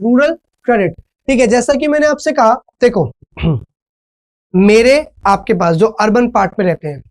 Rural credit. ठीक है, जैसा कि मैंने आपसे कहा, देखो मेरे आपके पास जो अर्बन पार्ट में रहते हैं,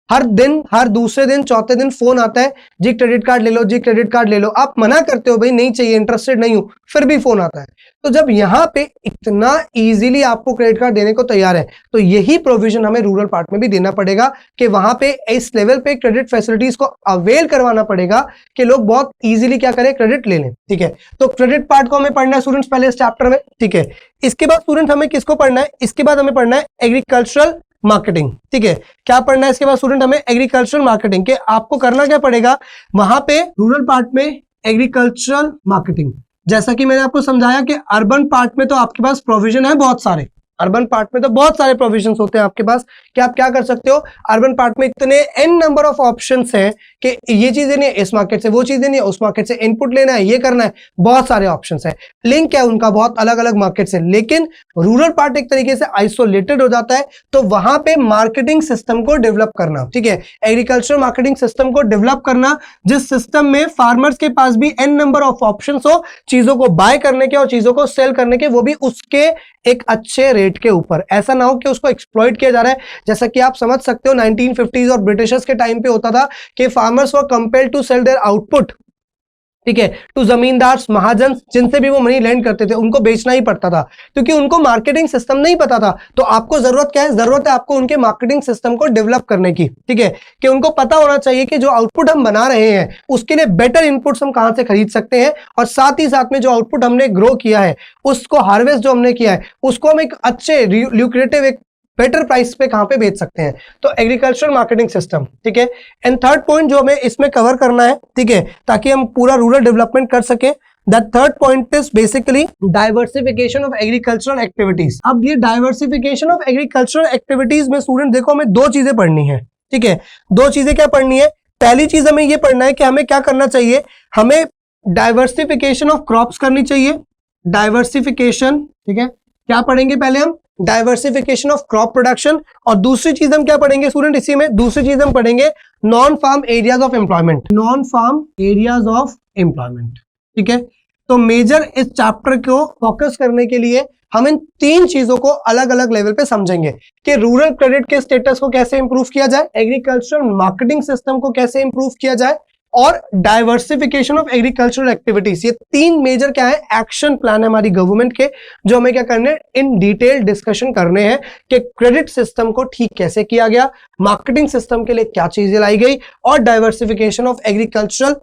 हर दिन, हर दूसरे दिन, चौथे दिन फोन आता है, जी क्रेडिट कार्ड ले लो, जी क्रेडिट कार्ड ले लो। आप मना करते हो भाई नहीं चाहिए, इंटरेस्टेड नहीं हूं, फिर भी फोन आता है। तो जब यहां पे इतना इजीली आपको क्रेडिट कार्ड देने को तैयार है, तो यही प्रोविजन हमें रूरल पार्ट में भी देना पड़ेगा कि वहां पे इस लेवल पे क्रेडिट फैसिलिटीज को अवेल करवाना पड़ेगा कि लोग बहुत इजीली क्या करें, क्रेडिट ले लें। ठीक है, तो क्रेडिट पार्ट को हमें पढ़ना है स्टूडेंट्स पहले इस चैप्टर में। ठीक है, इसके बाद स्टूडेंट हमें किसको पढ़ना है, इसके बाद हमें पढ़ना है एग्रीकल्चरल मार्केटिंग। ठीक है, क्या पढ़ना है इसके बाद स्टूडेंट हमें, एग्रीकल्चरल मार्केटिंग। के आपको करना क्या पड़ेगा वहां पे रूरल पार्ट में, एग्रीकल्चरल मार्केटिंग। जैसा कि मैंने आपको समझाया कि अर्बन पार्ट में तो आपके पास प्रोविजन है बहुत सारे, अर्बन पार्ट में तो बहुत सारे प्रोविजंस होते हैं आपके पास कि आप क्या कर सकते हो। अर्बन पार्ट में इतने एन नंबर ऑफ ऑप्शंस हैं कि ये चीजें नहीं है इस मार्केट से, वो चीजें नहीं है उस मार्केट से, इनपुट लेना है, ये करना है, बहुत सारे ऑप्शंस हैं, लिंक है उनका बहुत अलग अलग मार्केट से। लेकिन रूरल पार्ट एक तरीके से आइसोलेटेड हो जाता है, तो वहां पे मार्केटिंग सिस्टम को डेवलप करना, ठीक है, एग्रीकल्चर मार्केटिंग सिस्टम को डेवलप करना, जिस सिस्टम में फार्मर्स के पास भी एन नंबर ऑफ ऑप्शंस हो चीजों को बाय करने के और चीजों को सेल करने के, वो भी उसके एक अच्छे रेट के ऊपर। ऐसा ना हो कि उसको एक्सप्लॉइट किया जा रहा है। जैसा कि आप समझ सकते हो 1950s और ब्रिटिशर्स के टाइम पे होता था कि farmers were compelled to sell their output, ठीक है, टू जमींदार, महाजन, जिनसे भी वो मनी लैंड करते थे, उनको बेचना ही पड़ता था क्योंकि उनको मार्केटिंग सिस्टम नहीं पता था। तो आपको जरूरत क्या है, जरूरत है आपको उनके मार्केटिंग सिस्टम को डेवलप करने की। ठीक है, कि उनको पता होना चाहिए कि जो आउटपुट हम बना रहे हैं उसके लिए बेटर इनपुट्स हम कहां से खरीद सकते हैं, और साथ ही साथ में जो आउटपुट हमने ग्रो किया है, उसको हार्वेस्ट जो हमने किया है, उसको हम एक अच्छे ल्यूक्रेटिव, एक बेटर प्राइस पे कहां पे बेच सकते हैं। तो एग्रीकल्चर मार्केटिंग सिस्टम। ठीक है, एंड थर्ड पॉइंट जो हमें इसमें कवर करना है, ठीक है, ताकि हम पूरा रूरल डेवलपमेंट कर सके, that third point is basically diversification of agricultural activities. अब ये डाइवर्सिफिकेशन ऑफ एग्रीकल्चरल एक्टिविटीज में स्टूडेंट देखो हमें दो चीजें पढ़नी है। ठीक है, दो चीजें क्या पढ़नी है, पहली चीज हमें ये पढ़ना है कि हमें क्या करना चाहिए, हमें डाइवर्सिफिकेशन ऑफ क्रॉप्स करनी चाहिए, डाइवर्सिफिकेशन। ठीक है, क्या पढ़ेंगे पहले हम, डाइवर्सिफिकेशन ऑफ क्रॉप प्रोडक्शन, और दूसरी चीज हम क्या पढ़ेंगे स्टूडेंट इसी में, दूसरी चीज हम पढ़ेंगे non farm areas of employment, non farm areas of employment. ठीक है, तो मेजर इस चैप्टर को फोकस करने के लिए हम इन तीन चीजों को अलग अलग लेवल पे समझेंगे कि रूरल क्रेडिट के स्टेटस को कैसे इंप्रूव किया जाए, एग्रीकल्चर मार्केटिंग सिस्टम को कैसे इंप्रूव किया जाए, और डाइवर्सिफिकेशन ऑफ एग्रीकल्चरल एक्टिविटीज। ये तीन मेजर क्या है, एक्शन प्लान है हमारी गवर्नमेंट के, जो हमें क्या करने हैं, इन डिटेल डिस्कशन करने हैं कि क्रेडिट सिस्टम को ठीक कैसे किया गया, मार्केटिंग सिस्टम के लिए क्या चीजें लाई गई, और डाइवर्सिफिकेशन ऑफ एग्रीकल्चरल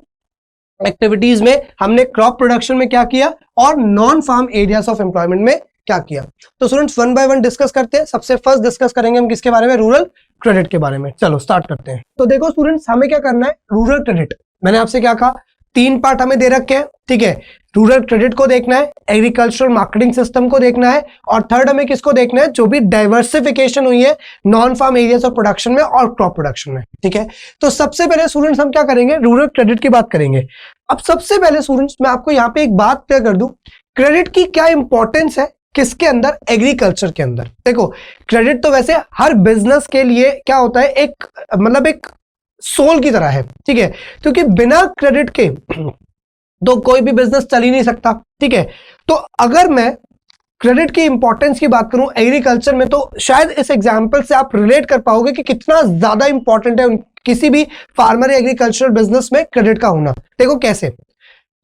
एक्टिविटीज में हमने क्रॉप प्रोडक्शन में क्या किया, और non farm areas of employment में क्या किया। तो students one by one discuss करते हैं। सबसे फर्स्ट डिस्कस करेंगे हम किसके बारे में, रूरल क्रेडिट के बारे में। चलो स्टार्ट करते हैं। तो देखो स्टूडेंट्स हमें क्या करना है, रूरल क्रेडिट, मैंने आपसे क्या कहा, तीन पार्ट हमें दे रखे हैं। ठीक है, रूरल क्रेडिट को देखना है, एग्रीकल्चरल मार्केटिंग सिस्टम को देखना है, और थर्ड हमें किसको देखना है, जो भी डाइवर्सिफिकेशन हुई है non farm areas of production में और क्रॉप प्रोडक्शन में। ठीक है, तो सबसे पहले स्टूडेंट्स हम क्या करेंगे, रूरल क्रेडिट की बात करेंगे। अब सबसे पहले स्टूडेंट्स मैं आपको यहाँ पे एक बात क्लियर कर दूं, क्रेडिट की क्या इंपॉर्टेंस है किसके अंदर, एग्रीकल्चर के अंदर। देखो क्रेडिट तो वैसे हर बिजनेस के लिए क्या होता है, एक मतलब एक सोल की तरह है। ठीक है, क्योंकि बिना क्रेडिट के तो कोई भी बिजनेस चल ही नहीं सकता। ठीक है, तो अगर मैं क्रेडिट की इंपॉर्टेंस की बात करूं एग्रीकल्चर में, तो शायद इस एग्जांपल से आप रिलेट कर पाओगे कि कितना ज्यादा इंपॉर्टेंट है किसी भी फार्मर या एग्रीकल्चरल बिजनेस में क्रेडिट का होना। देखो कैसे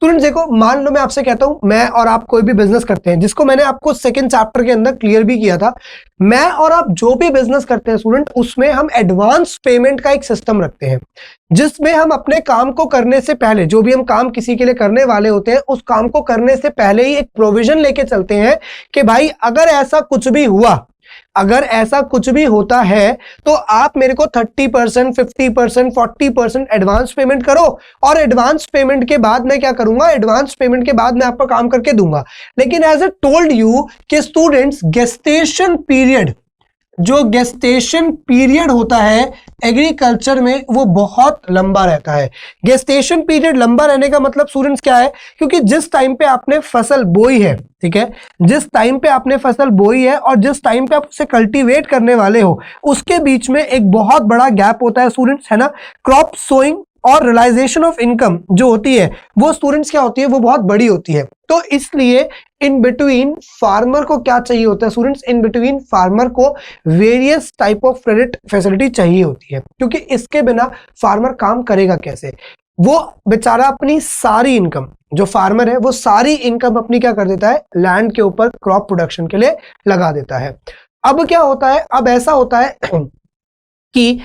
स्टूडेंट, देखो मान लो मैं आपसे कहता हूं, मैं और आप कोई भी बिजनेस करते हैं, जिसको मैंने आपको सेकंड चैप्टर के अंदर क्लियर भी किया था। मैं और आप जो भी बिजनेस करते हैं स्टूडेंट, उसमें हम एडवांस पेमेंट का एक सिस्टम रखते हैं, जिसमें हम अपने काम को करने से पहले, जो भी हम काम किसी के लिए करने वाले होते हैं, उस काम को करने से पहले ही एक प्रोविजन लेके चलते हैं कि भाई अगर ऐसा कुछ भी हुआ, अगर ऐसा कुछ भी होता है तो आप मेरे को 30%, 50%, 40% एडवांस पेमेंट करो, और एडवांस पेमेंट के बाद मैं क्या करूंगा, एडवांस पेमेंट के बाद मैं आपका काम करके दूंगा। लेकिन एज ए टोल्ड यू कि स्टूडेंट्स गेस्टेशन पीरियड, जो गेस्टेशन पीरियड होता है एग्रीकल्चर में, वो बहुत लंबा रहता है। गेस्टेशन पीरियड लंबा रहने का मतलब स्टूडेंट्स क्या है, क्योंकि जिस टाइम पे आपने फसल बोई है, ठीक है, जिस टाइम पे आपने फसल बोई है और जिस टाइम पे आप उसे कल्टीवेट करने वाले हो, उसके बीच में एक बहुत बड़ा गैप होता है स्टूडेंट्स, है ना। क्रॉप सोइंग और रियलाइजेशन ऑफ इनकम जो होती है वो स्टूडेंट्स क्या होती है, वो बहुत बड़ी होती है। तो इसलिए इन बिटवीन फार्मर को क्या चाहिए होता है स्टूडेंट्स, इन बिटवीन फार्मर को various type of credit facility चाहिए होती है, क्योंकि इसके बिना फार्मर काम करेगा कैसे। वो बेचारा अपनी सारी इनकम, जो फार्मर है वो सारी इनकम अपनी क्या कर देता है, लैंड के ऊपर क्रॉप प्रोडक्शन के लिए लगा देता है। अब क्या होता है, अब ऐसा होता है कि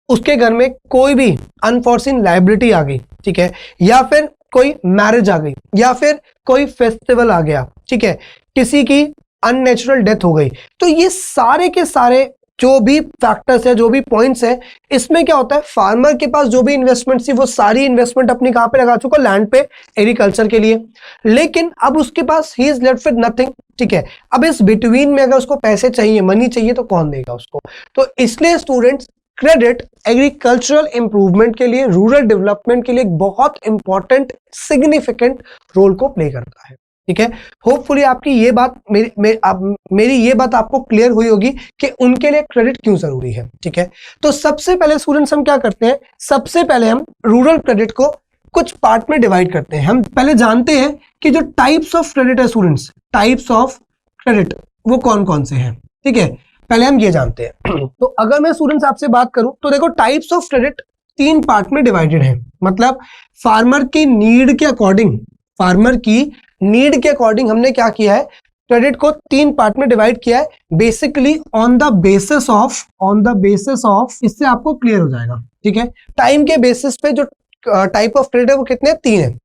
उसके घर में कोई भी अनफॉर्सिन लायबिलिटी आ गई, ठीक है, या फिर कोई मैरिज आ गई, या फिर कोई फेस्टिवल आ गया, ठीक है, किसी की अननेचुरल डेथ हो गई, तो ये सारे के सारे जो भी फैक्टर्स है, जो भी पॉइंट्स है, इसमें क्या होता है, फार्मर के पास जो भी इन्वेस्टमेंट थी वो सारी इन्वेस्टमेंट अपनी कहां पे लगा चुका, लैंड पे, एग्रीकल्चर के लिए। लेकिन अब उसके पास ही इज लेफ्ट विद नथिंग, ठीक है। अब इस बिटवीन में अगर उसको पैसे चाहिए, मनी चाहिए, तो कौन देगा उसको। तो इसलिए स्टूडेंट्स क्रेडिट एग्रीकल्चरल इंप्रूवमेंट के लिए, रूरल डेवलपमेंट के लिए एक बहुत इंपॉर्टेंट सिग्निफिकेंट रोल को प्ले करता है, ठीक है। होपफुली आपकी ये बात मेरी ये बात आपको क्लियर हुई होगी कि उनके लिए क्रेडिट क्यों जरूरी है, ठीक है। तो सबसे पहले स्टूडेंट्स हम क्या करते हैं, सबसे पहले हम रूरल क्रेडिट को कुछ पार्ट में डिवाइड करते हैं। हम पहले जानते हैं कि जो टाइप्स ऑफ क्रेडिट है स्टूडेंट्स, टाइप्स ऑफ क्रेडिट वो कौन कौन से हैं, ठीक है, पहले हम ये जानते हैं। तो अगर मैं स्टूडेंट्स आपसे बात करूं तो देखो टाइप्स ऑफ क्रेडिट 3 पार्ट में डिवाइडेड है। मतलब फार्मर की नीड के अकॉर्डिंग, फार्मर की नीड के अकॉर्डिंग हमने क्या किया है, क्रेडिट को 3 पार्ट में डिवाइड किया है, basically on the basis of, इससे आपको क्लियर हो जाएगा, ठीक है। टाइम के बेसिस पे जो टाइप ऑफ क्रेडिट है वो कितने, 3 है।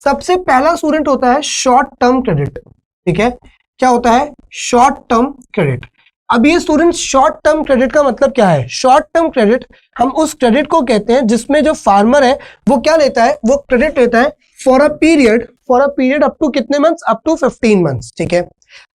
सबसे पहला स्टूडेंट होता है शॉर्ट टर्म क्रेडिट, ठीक है। क्या होता है, शॉर्ट टर्म क्रेडिट। अब ये स्टूडेंट शॉर्ट टर्म क्रेडिट का मतलब क्या है, शॉर्ट टर्म क्रेडिट हम उस क्रेडिट को कहते हैं जिसमें जो फार्मर है वो क्या लेता है, वो क्रेडिट लेता है for a period up to कितने मंथ्स, अप टू 15 मंथ्स, ठीक है।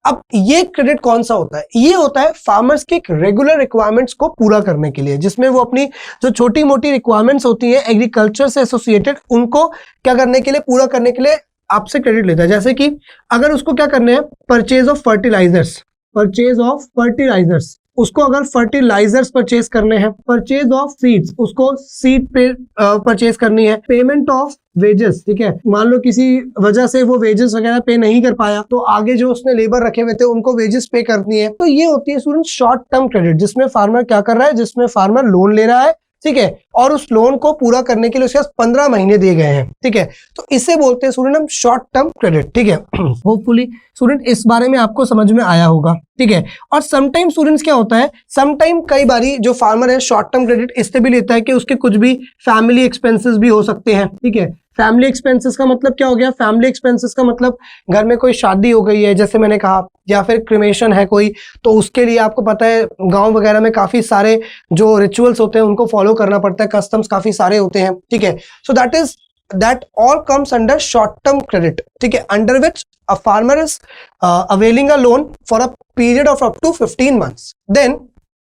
अब ये क्रेडिट कौन सा होता है, ये होता है फार्मर्स के रेगुलर रिक्वायरमेंट्स को पूरा करने के लिए, जिसमें वो अपनी जो छोटी मोटी रिक्वायरमेंट्स होती है एग्रीकल्चर से एसोसिएटेड, उनको क्या करने के लिए, पूरा करने के लिए आपसे क्रेडिट लेता है। जैसे कि अगर उसको क्या करने हैं, परचेज ऑफ फर्टिलाइजर्स, उसको अगर फर्टिलाइजर्स परचेज करने हैं, परचेज ऑफ सीड्स, उसको सीड पे परचेज करनी है, पेमेंट ऑफ वेजेस, ठीक है, मान लो किसी वजह से वो वेजेस वगैरह पे नहीं कर पाया तो आगे जो उसने लेबर रखे हुए थे उनको वेजेस पे करनी है। तो ये होती है स्टूडेंट शॉर्ट टर्म क्रेडिट, जिसमें फार्मर क्या कर रहा है, जिसमें फार्मर लोन ले रहा है, ठीक है, और उस लोन को पूरा करने के लिए उसके पास 15 महीने दिए गए हैं, ठीक है। तो इसे बोलते हैं स्टूडेंट हम शॉर्ट टर्म क्रेडिट, ठीक है। होपफुली स्टूडेंट इस बारे में आपको समझ में आया होगा, ठीक है। और समटाइम स्टूडेंट्स क्या होता है, समटाइम कई बारी जो फार्मर है शॉर्ट टर्म क्रेडिट इससे भी लेता है कि उसके कुछ भी फैमिली एक्सपेंसेस भी हो सकते हैं, ठीक है। फैमिली एक्सपेंसेस का मतलब क्या हो गया, फैमिली एक्सपेंसेस का मतलब घर में कोई शादी हो गई है जैसे मैंने कहा, या फिर क्रिमेशन है कोई, तो उसके लिए आपको पता है गांव वगैरह में काफी सारे जो रिचुअल्स होते हैं उनको फॉलो करना पड़ता है, कस्टम्स काफी सारे होते हैं, ठीक है। So that all comes under short term credit, ठीक है, under which a farmer is availing a loan for a period of up to 15 months. Then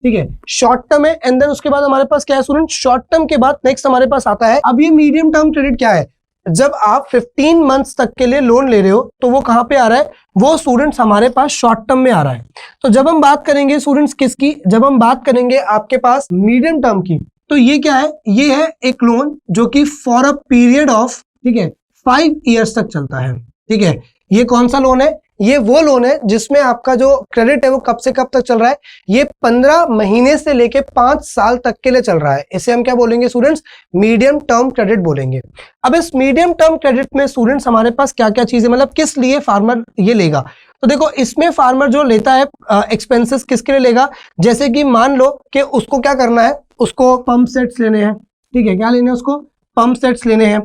ठीक है, शॉर्ट टर्म है, एंड देन उसके बाद हमारे पास क्या है स्टूडेंट, शॉर्ट टर्म के बाद नेक्स्ट हमारे पास आता है, अब ये मीडियम टर्म क्रेडिट क्या है, जब आप 15 मंथ्स तक के लिए लोन ले रहे हो तो वो कहां पे आ रहा है, वो स्टूडेंट्स हमारे पास शॉर्ट टर्म में आ रहा है। तो जब हम बात करेंगे स्टूडेंट्स किसकी, जब हम बात करेंगे आपके पास मीडियम टर्म की, तो ये क्या है, ये है एक लोन जो कि फॉर अ पीरियड ऑफ, ठीक है, 5 ईयर्स तक चलता है, ठीक है। ये कौन सा लोन है, ये वो लोन है जिसमें आपका जो क्रेडिट है वो कब से कब तक चल रहा है, ये 15 महीने से लेके 5 साल तक के लिए चल रहा है। इसे हम क्या बोलेंगे स्टूडेंट्स, मीडियम टर्म क्रेडिट बोलेंगे। अब इस मीडियम टर्म क्रेडिट में स्टूडेंट्स हमारे पास क्या क्या चीजें, मतलब किस लिए फार्मर ये लेगा, तो देखो इसमें फार्मर जो लेता है एक्सपेंसेस किसके लिए लेगा, जैसे कि मान लो कि उसको क्या करना है, उसको पंप सेट्स लेने हैं, ठीक है, क्या लेने हैं उसको, पंप सेट्स लेने हैं।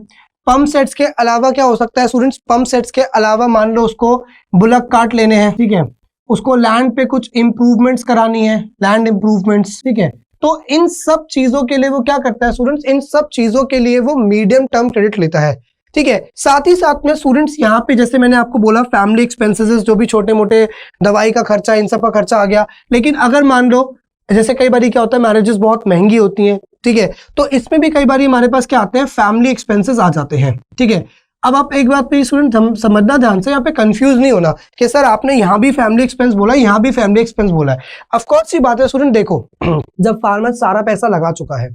पंप सेट्स के अलावा क्या हो सकता है स्टूडेंट्स, पंप सेट्स के अलावा मान लो उसको बुलक कार्ट लेने हैं, ठीक है, उसको लैंड पे कुछ इंप्रूवमेंट्स करानी है, लैंड इंप्रूवमेंट्स, ठीक है। तो इन सब चीजों के लिए वो क्या करता है स्टूडेंट्स, इन सब चीजों के लिए वो मीडियम टर्म क्रेडिट लेता है, ठीक है। साथ ही साथ में स्टूडेंट्स यहाँ पे जैसे मैंने आपको बोला फैमिली एक्सपेंसेस, जो भी छोटे मोटे दवाई का खर्चा, इन सब का खर्चा आ गया। लेकिन अगर मान लो जैसे कई बार क्या होता है, मैरिजेस बहुत महंगी होती हैं, ठीक है, तो इसमें भी कई बार हमारे पास क्या आते हैं, फैमिली एक्सपेंसेस आ जाते हैं, ठीक है। अब आप एक बात पे स्टूडेंट समझना ध्यान से, यहाँ पे कंफ्यूज नहीं होना कि सर आपने यहाँ भी फैमिली एक्सपेंस बोला, यहाँ भी फैमिली एक्सपेंस बोला है। ऑफ कोर्स सी बात है स्टूडेंट, देखो जब फार्मर सारा पैसा लगा चुका है,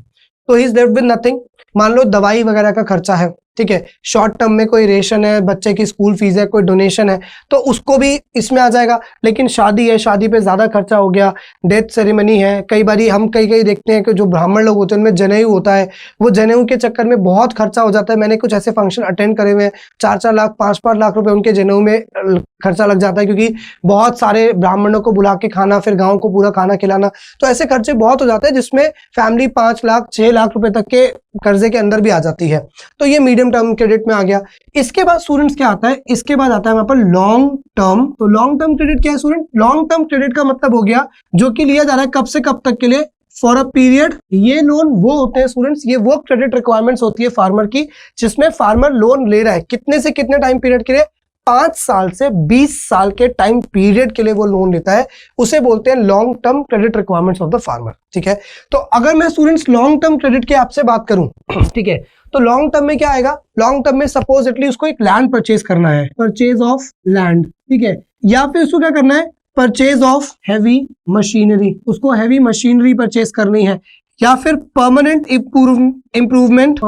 तो ही इज लेफ्ट विद नथिंग। मान लो दवाई वगैरह का खर्चा है, ठीक है, शॉर्ट टर्म में कोई रेशन है, बच्चे की स्कूल फीस है, कोई डोनेशन है, तो उसको भी इसमें आ जाएगा। लेकिन शादी है, शादी पे ज्यादा खर्चा हो गया, डेथ सेरेमनी है, कई बारी हम कई देखते हैं कि जो ब्राह्मण लोग होते हैं उनमें जनेऊ होता है, वो जनेऊ के चक्कर में बहुत खर्चा हो जाता है। मैंने कुछ ऐसे फंक्शन अटेंड करे हुए हैं, 4-4 लाख 5-5 लाख रुपए उनके जनेऊ में खर्चा लग जाता है, क्योंकि बहुत सारे ब्राह्मणों को बुला के खाना, फिर गाँव को पूरा खाना खिलाना, तो ऐसे खर्चे बहुत हो जाते हैं जिसमें फैमिली 5 लाख 6 लाख रुपए तक के कर्जे के अंदर भी आ जाती है। तो ये मीडियम टर्म क्रेडिट में आ गया। इसके बाद स्टूडेंट्स क्या आता है, इसके बाद आता है वहां पर लॉन्ग टर्म। तो लॉन्ग टर्म क्रेडिट क्या है स्टूडेंट? लॉन्ग टर्म क्रेडिट का मतलब हो गया जो कि लिया जा रहा है कब से कब तक के लिए, फॉर अ पीरियड। ये लोन वो होते हैं स्टूडेंट्स, ये वो क्रेडिट रिक्वायरमेंट्स होती है फार्मर की, जिसमें फार्मर लोन ले रहा है कितने से कितने टाइम पीरियड के लिए, 5 साल से 20 साल के टाइम पीरियड के लिए वो लोन लेता है, उसे बोलते हैं long term credit requirements of the farmer. ठीक है, तो अगर मैं स्टूडेंट्स लॉन्ग टर्म क्रेडिट की आपसे बात करूं, ठीक है, तो लॉन्ग टर्म में क्या आएगा, लॉन्ग टर्म में सपोजिटली उसको एक लैंड परचेज करना है, परचेज ऑफ लैंड, ठीक है, या फिर उसको क्या करना है, परचेज ऑफ हैवी मशीनरी, उसको हैवी मशीनरी परचेज करनी है, या फिर permanent improvement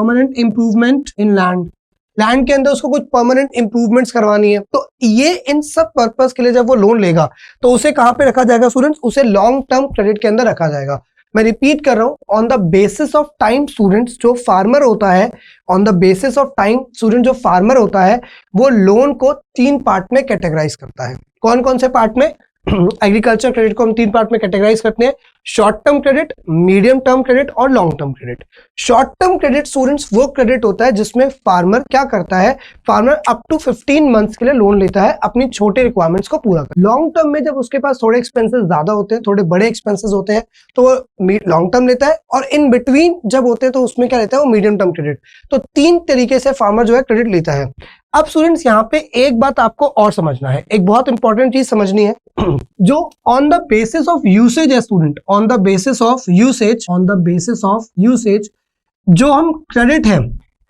in land, land के अंदर उसको कुछ परमानेंट इंप्रूवमेंट्स करवानी है। तो ये इन सब पर्पस के लिए जब वो लोन लेगा तो उसे कहां पे रखा जाएगा स्टूडेंट्स, उसे लॉन्ग टर्म क्रेडिट के अंदर रखा जाएगा। मैं रिपीट कर रहा हूं, on the basis of time students, जो फार्मर होता है, on the basis of time student जो फार्मर होता है वो लोन को 3 पार्ट में कैटेगराइज करता है। कौन कौन से पार्ट में? एग्रीकल्चर क्रेडिट को हम 3 पार्ट में कैटेगराइज करते हैं, short term credit, medium term credit और long term credit. Short term credit students वो क्रेडिट होता है जिसमें फार्मर क्या करता है, फार्मर अप टू 15 मंथ्स के लिए लोन लेता है अपनी छोटे रिक्वायरमेंट्स को पूरा कर। लॉन्ग टर्म में जब उसके पास थोड़े एक्सपेंसेस ज्यादा होते हैं, थोड़े बड़े एक्सपेंसेस होते हैं, तो वो लॉन्ग टर्म लेता है, और इन बिटवीन जब होते हैं तो उसमें क्या लेता है, वो मीडियम टर्म क्रेडिट। तो 3 तरीके से फार्मर जो है क्रेडिट लेता है। अब स्टूडेंट्स यहाँ पे एक बात आपको और समझना है, एक बहुत इंपॉर्टेंट चीज समझनी है, जो on the basis of usage है student, on the basis of usage जो हम क्रेडिट है,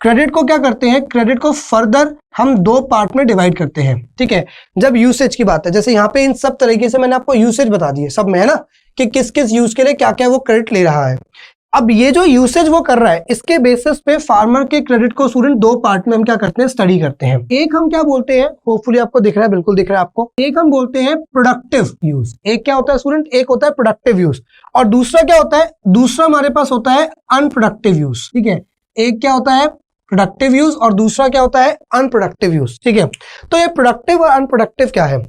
क्रेडिट को क्या करते हैं, क्रेडिट को फर्दर हम 2 पार्ट में डिवाइड करते हैं। ठीक है, जब यूसेज की बात है, जैसे यहाँ पे इन सब तरीके से मैंने आपको यूसेज बता दिए, सब में है ना, कि किस किस यूज के लिए क्या क्या वो क्रेडिट ले रहा है। अब ये जो यूसेज वो कर रहा है, इसके बेसिस पे फार्मर के क्रेडिट को स्टूडेंट 2 पार्ट में हम क्या करते हैं, स्टडी करते हैं। एक हम क्या बोलते हैं, होपफुली आपको दिख रहा है, बिल्कुल दिख रहा है आपको, एक हम बोलते हैं प्रोडक्टिव यूज। एक क्या होता है स्टूडेंट, एक होता है प्रोडक्टिव यूज, और दूसरा क्या होता है, दूसरा हमारे पास होता है अनप्रोडक्टिव यूज। ठीक है, एक क्या होता है, प्रोडक्टिव यूज, और दूसरा क्या होता है, अनप्रोडक्टिव यूज। ठीक है, तो ये प्रोडक्टिव और अनप्रोडक्टिव क्या है,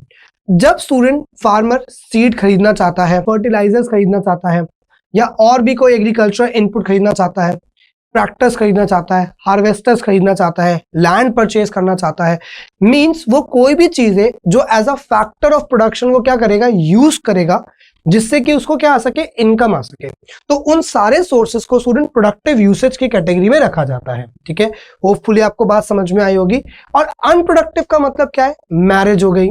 जब स्टूडेंट फार्मर सीड खरीदना चाहता है, फर्टिलाइजर्स खरीदना चाहता है, या और भी कोई एग्रीकल्चर इनपुट खरीदना चाहता है, ट्रैक्टर्स खरीदना चाहता है, हार्वेस्टर्स खरीदना चाहता है, लैंड परचेज करना चाहता है, मींस वो कोई भी चीजें जो as a factor of production वो क्या करेगा, यूज करेगा, जिससे कि उसको क्या आ सके, इनकम आ सके। तो उन सारे सोर्सेस को स्टूडेंट प्रोडक्टिव यूसेज की कैटेगरी में रखा जाता है। ठीक है, होपफुली आपको बात समझ में आई होगी। और अनप्रोडक्टिव का मतलब क्या है, मैरिज हो गई,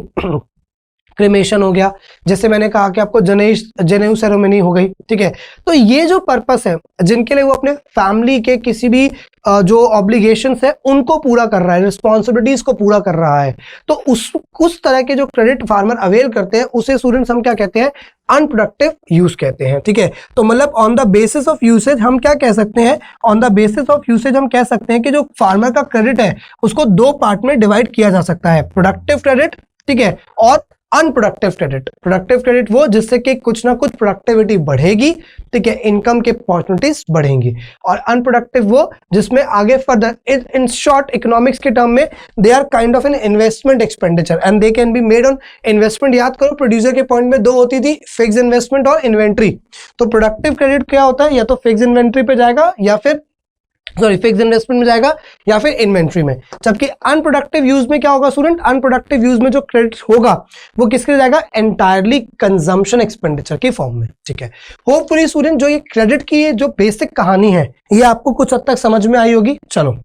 क्रिमेशन हो गया, जैसे मैंने कहा कि आपको जनेऊ सेरेमनी हो गई। ठीक है, तो ये जो पर्पस है जिनके लिए वो अपने फैमिली के किसी भी जो ऑब्लिगेशंस है उनको पूरा कर रहा है, रिस्पॉन्सिबिलिटीज को पूरा कर रहा है, तो उस तरह के जो क्रेडिट फार्मर अवेल करते हैं उसे स्टूडेंट्स हम क्या कहते हैं, अनप्रोडक्टिव यूज कहते हैं। ठीक है, तो मतलब on the basis of usage हम क्या कह सकते हैं, on the basis of usage हम कह सकते हैं कि जो फार्मर का क्रेडिट है उसको 2 पार्ट में डिवाइड किया जा सकता है, प्रोडक्टिव क्रेडिट, ठीक है, और अनप्रोडक्टिव क्रेडिट। प्रोडक्टिव क्रेडिट वो जिससे कि कुछ ना कुछ प्रोडक्टिविटी बढ़ेगी, ठीक है, इनकम के अपॉर्चुनिटीज बढ़ेंगी, और अनप्रोडक्टिव वो जिसमें आगे फर्दर इन शॉर्ट इकोनॉमिक्स के टर्म में they are kind of an investment expenditure and they can be made on investment. याद करो प्रोड्यूसर के पॉइंट में 2 होती थी, फिक्स इन्वेस्टमेंट और इन्वेंट्री। तो प्रोडक्टिव क्रेडिट क्या होता है, या तो फिक्स इन्वेंट्री पे जाएगा, या फिर फिक्स इन्वेस्टमेंट में जाएगा, या फिर इन्वेंट्री में। जबकि अनप्रोडक्टिव यूज में क्या होगा स्टूडेंट, अनप्रोडक्टिव यूज में जो क्रेडिट होगा वो किसके लिए जाएगा, एंटायरली कंजम्पशन एक्सपेंडिचर की फॉर्म में। ठीक है, होपफुली स्टूडेंट जो ये क्रेडिट की जो बेसिक कहानी है ये आपको कुछ हद तक समझ में आई होगी। चलो